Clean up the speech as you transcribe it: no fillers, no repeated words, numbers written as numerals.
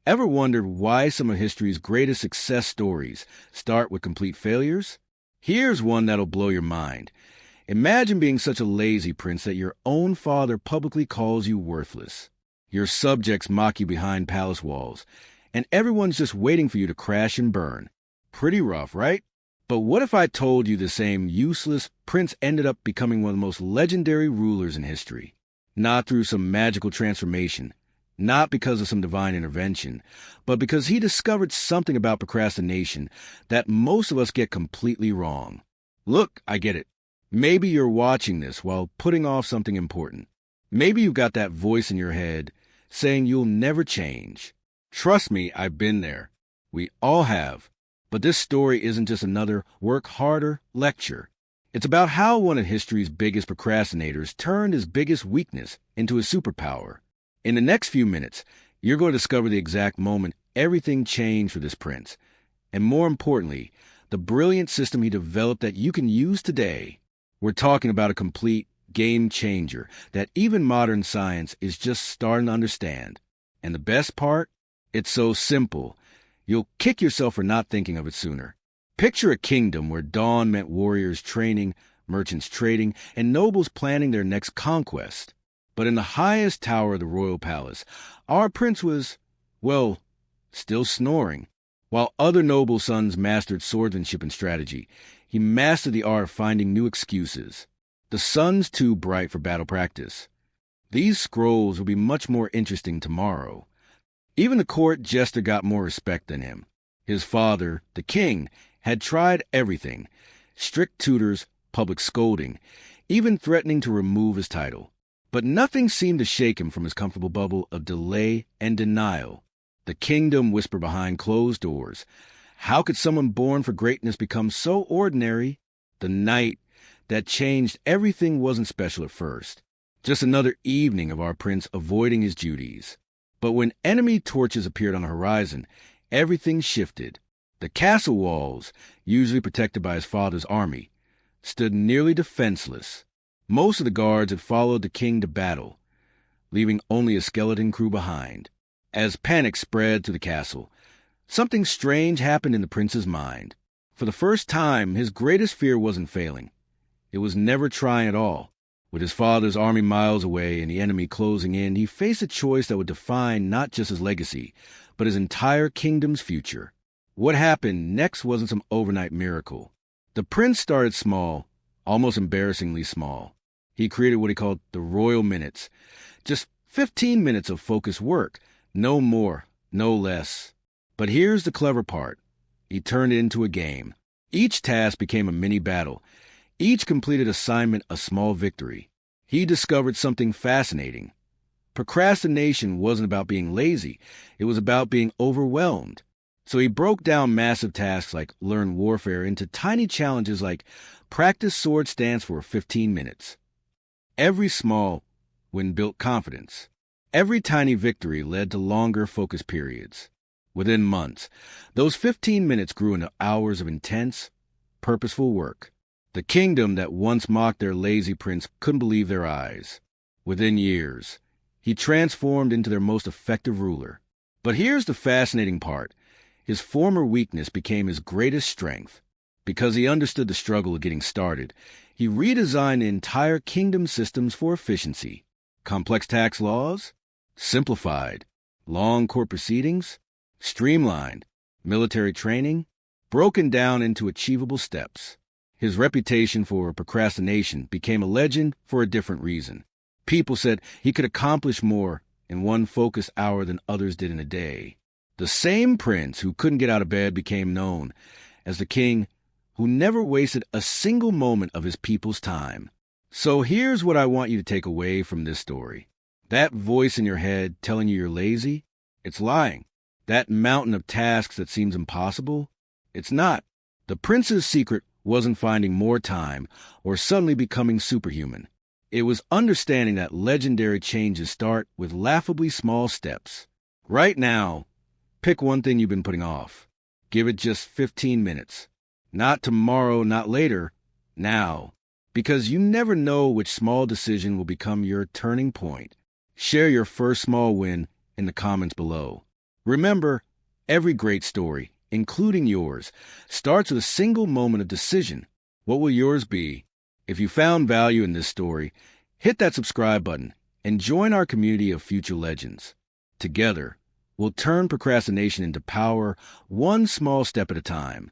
Ever wondered why some of history's greatest success stories start with complete failures? Here's one that'll blow your mind. Imagine being such a lazy prince that your own father publicly calls you worthless. Your subjects mock you behind palace walls, and everyone's just waiting for you to crash and burn. Pretty rough, right? But what if I told you the same useless prince ended up becoming one of the most legendary rulers in history? Not through some magical transformation, not because of some divine intervention, but because he discovered something about procrastination that most of us get completely wrong. Look, I get it. Maybe you're watching this while putting off something important. Maybe you've got that voice in your head saying you'll never change. Trust me, I've been there. We all have. But this story isn't just another work harder lecture. It's about how one of history's biggest procrastinators turned his biggest weakness into his superpower. In the next few minutes, you're going to discover the exact moment everything changed for this prince. And more importantly, the brilliant system he developed that you can use today. We're talking about a complete game changer that even modern science is just starting to understand. And the best part? It's so simple. You'll kick yourself for not thinking of it sooner. Picture a kingdom where dawn meant warriors training, merchants trading, and nobles planning their next conquest. But in the highest tower of the royal palace, our prince was, well, still snoring. While other noble sons mastered swordsmanship and strategy, he mastered the art of finding new excuses. The sun's too bright for battle practice. These scrolls will be much more interesting tomorrow. Even the court jester got more respect than him. His father, the king, had tried everything. Strict tutors, public scolding, even threatening to remove his title. But nothing seemed to shake him from his comfortable bubble of delay and denial. The kingdom whispered behind closed doors. How could someone born for greatness become so ordinary? The night that changed everything wasn't special at first. Just another evening of our prince avoiding his duties. But when enemy torches appeared on the horizon, everything shifted. The castle walls, usually protected by his father's army, stood nearly defenseless. Most of the guards had followed the king to battle, leaving only a skeleton crew behind. As panic spread through the castle, something strange happened in the prince's mind. For the first time, his greatest fear wasn't failing. It was never trying at all. With his father's army miles away and the enemy closing in, he faced a choice that would define not just his legacy, but his entire kingdom's future. What happened next wasn't some overnight miracle. The prince started small, almost embarrassingly small. He created what he called the Royal Minutes. Just 15 minutes of focused work. No more, no less. But here's the clever part. He turned it into a game. Each task became a mini battle. Each completed assignment a small victory. He discovered something fascinating. Procrastination wasn't about being lazy. It was about being overwhelmed. So he broke down massive tasks like learn warfare into tiny challenges like practice sword stance for 15 minutes. Every small win built confidence. Every tiny victory led to longer focus periods. Within months, those 15 minutes grew into hours of intense, purposeful work. The kingdom that once mocked their lazy prince couldn't believe their eyes. Within years, he transformed into their most effective ruler. But here's the fascinating part. His former weakness became his greatest strength. Because he understood the struggle of getting started, he redesigned the entire kingdom systems for efficiency. Complex tax laws? Simplified. Long court proceedings? Streamlined. Military training? Broken down into achievable steps. His reputation for procrastination became a legend for a different reason. People said he could accomplish more in one focused hour than others did in a day. The same prince who couldn't get out of bed became known as the king who never wasted a single moment of his people's time. So here's what I want you to take away from this story. That voice in your head telling you you're lazy, it's lying. That mountain of tasks that seems impossible, it's not. The prince's secret wasn't finding more time or suddenly becoming superhuman. It was understanding that legendary changes start with laughably small steps. Right now, pick one thing you've been putting off. Give it just 15 minutes. Not tomorrow, not later, now. Because you never know which small decision will become your turning point. Share your first small win in the comments below. Remember, every great story, including yours, starts with a single moment of decision. What will yours be? If you found value in this story, hit that subscribe button and join our community of future legends. Together, we'll turn procrastination into power, one small step at a time.